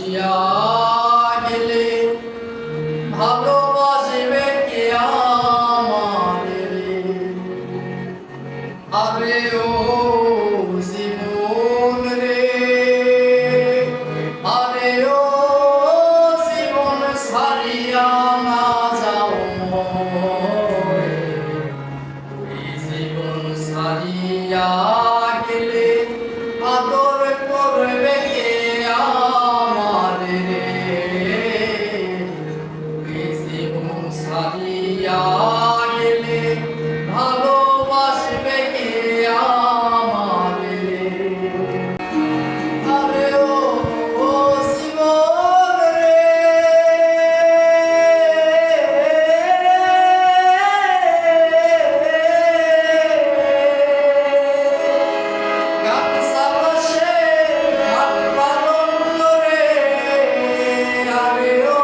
সারিয়া গেলে ভালোবাসবে কে আমারে আরে ও জীবন রে আরে ও জীবন সারিয়া না যাও মোরে এই জীবন সারিয়া গেলে আদর করবে কে আমারে এই জীবন সারিয়া গেলে ভালোবাসবে কে আমারে আরে ও জীবন রে গাছাবাসে হাত পালন করে আরে ও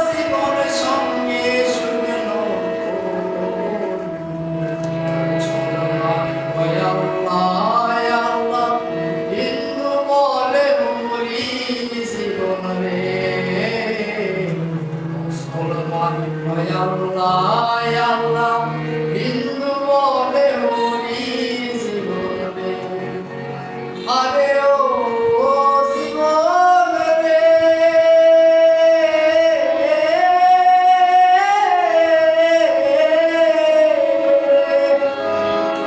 জীবনের সঙ্গে শুকনো হিন্দু বলে মরি জীবন রে মুসলমান আল্লাহ হিন্দু বলে মরি জীবন রে আরে ও জীবন রে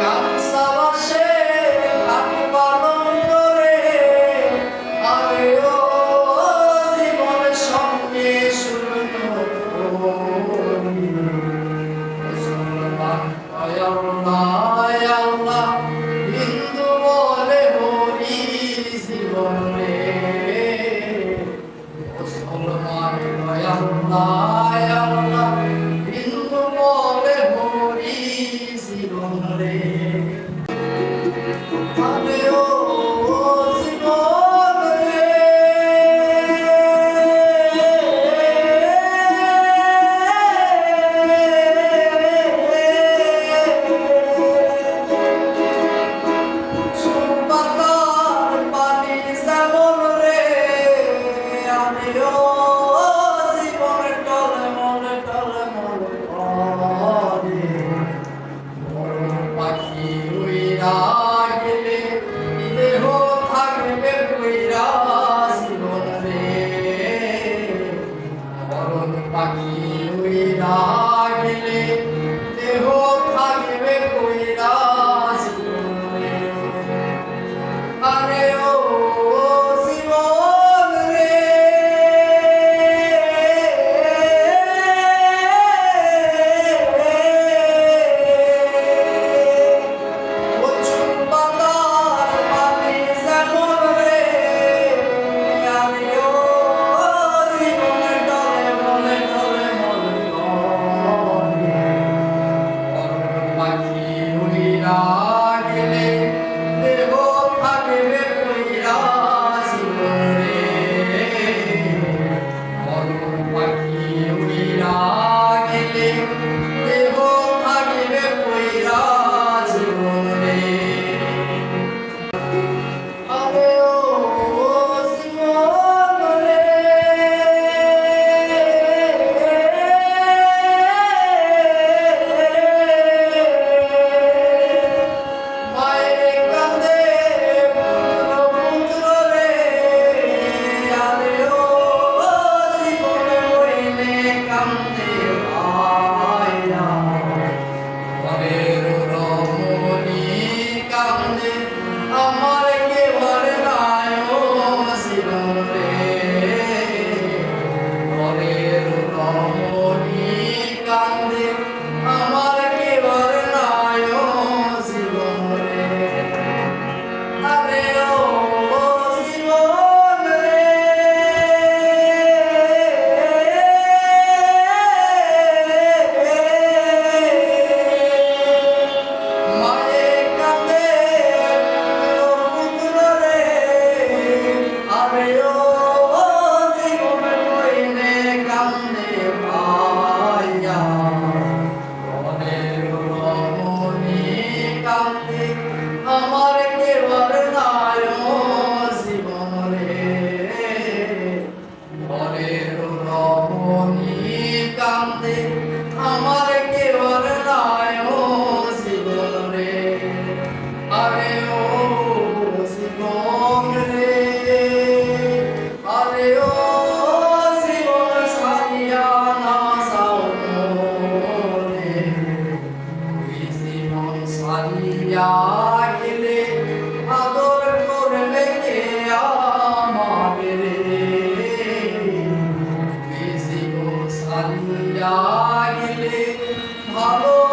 গামছাবাসে হাত পালন করে আরে ও জীবনের সঙ্গে শুকনো মুসলমান আল্লাহ হিন্দু বলে মরি লাগিলে ভালো